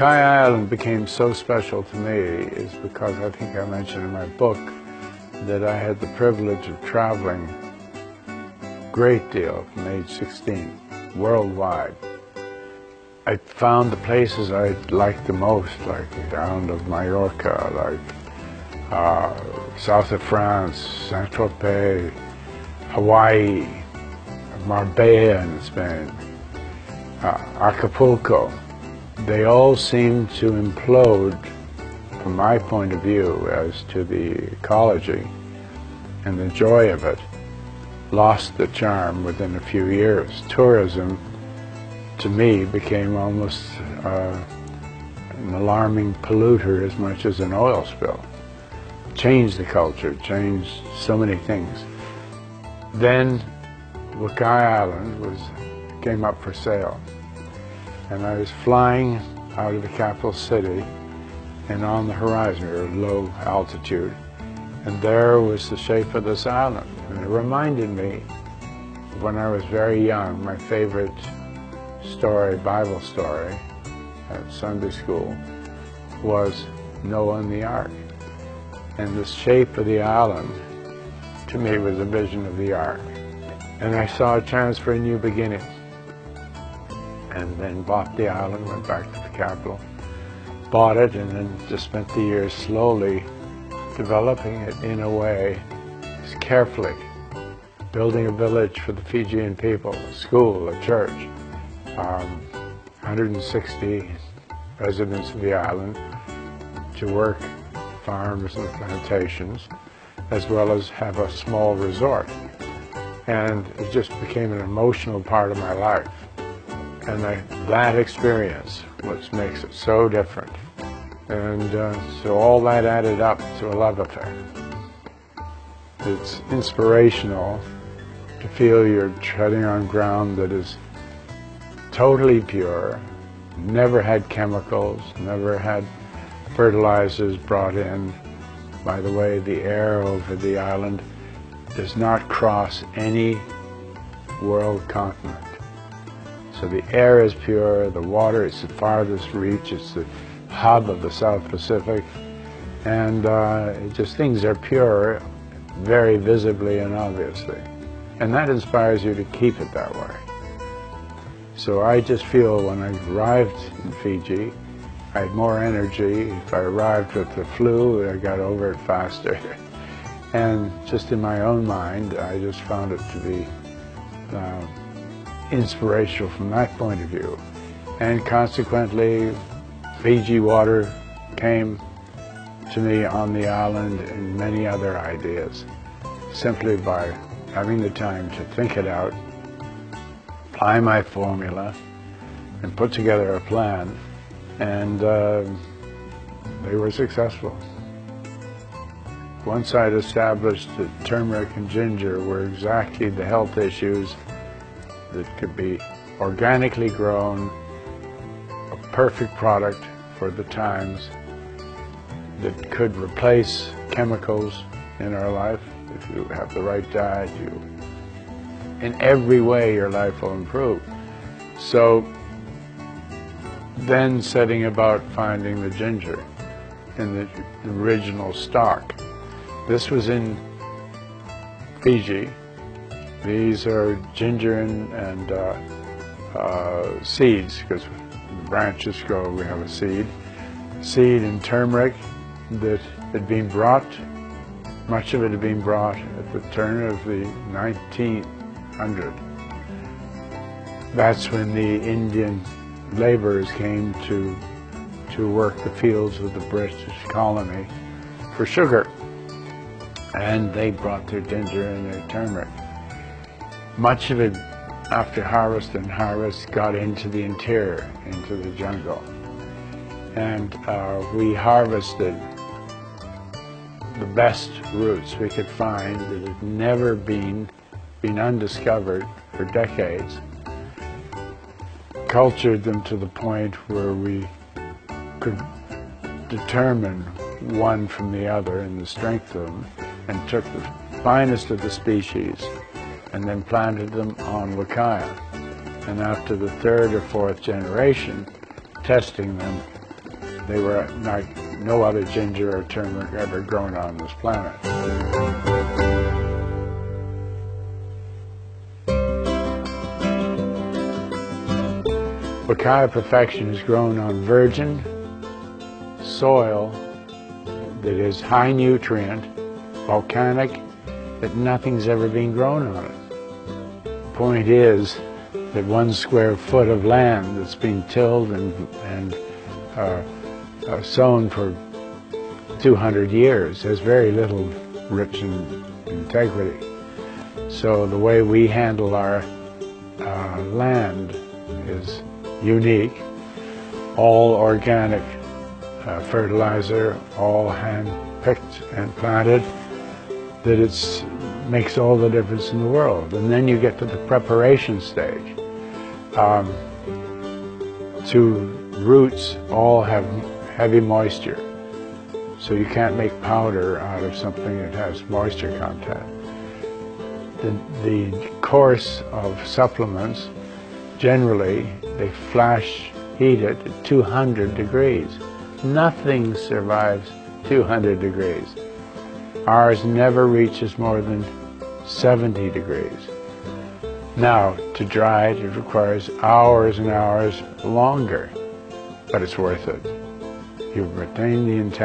Wakaya Island became so special to me is because I think I mentioned in my book that I had the privilege of traveling a great deal from age 16, worldwide. I found the places I liked the most, like the island of Mallorca, like south of France, Saint-Tropez, Hawaii, Marbella in Spain, Acapulco. They all seem to implode, from my point of view, as to the ecology and the joy of it, lost the charm within a few years. Tourism, to me, became almost an alarming polluter as much as an oil spill. Changed the culture, changed so many things. Then Wakaya Island came up for sale. And I was flying out of the capital city and on the horizon, or low altitude, and there was the shape of this island. And it reminded me, when I was very young, my favorite story, Bible story at Sunday school, was Noah and the Ark. And the shape of the island, to me, was a vision of the Ark. And I saw a chance for a new beginning. And then bought the island, went back to the capital, bought it, and then just spent the years slowly developing it in a way, just carefully, building a village for the Fijian people, a school, a church, 160 residents of the island to work farms and plantations, as well as have a small resort. And it just became an emotional part of my life. And that experience, which makes it so different. And so all that added up to a love affair. It's inspirational to feel you're treading on ground that is totally pure, never had chemicals, never had fertilizers brought in. By the way, the air over the island does not cross any world continent. So the air is pure, the water is the farthest reach, it's the hub of the South Pacific, and things are pure very visibly and obviously. And that inspires you to keep it that way. So I just feel when I arrived in Fiji, I had more energy. If I arrived with the flu, I got over it faster. And just in my own mind, I just found it to be inspirational from that point of view. And consequently, Fiji water came to me on the island and many other ideas, simply by having the time to think it out, apply my formula, and put together a plan, and they were successful. Once I'd established that turmeric and ginger were exactly the health issues that could be organically grown, a perfect product for the times, that could replace chemicals in our life. If you have the right diet, in every way your life will improve. So then setting about finding the ginger in the original stock. This was in Fiji. These are ginger and seeds, because the branches grow, we have a seed. Seed and turmeric that had been brought, much of it had been brought at the turn of the 1900s. That's when the Indian laborers came to work the fields of the British colony for sugar. And they brought their ginger and their turmeric. Much of it, after harvest and harvest, got into the interior, into the jungle. And we harvested the best roots we could find that had never been undiscovered for decades. Cultured them to the point where we could determine one from the other and the strength of them, and took the finest of the species and then planted them on Wakaya. And after the third or fourth generation, testing them, They were like no other ginger or turmeric ever grown on this planet. Wakaya perfection is grown on virgin soil that is high nutrient, volcanic, that nothing's ever been grown on it. The point is that 1 square foot of land that's been tilled and sown for 200 years has very little rich in integrity. So the way we handle our land is unique, all organic fertilizer, all hand-picked and planted, that it makes all the difference in the world. And then you get to the preparation stage. Roots all have heavy moisture, so you can't make powder out of something that has moisture content. The course of supplements, generally, they flash heat it at 200 degrees. Nothing survives 200 degrees. Ours never reaches more than 70 degrees. Now, to dry it, it requires hours and hours longer, but it's worth it. You retain the integrity.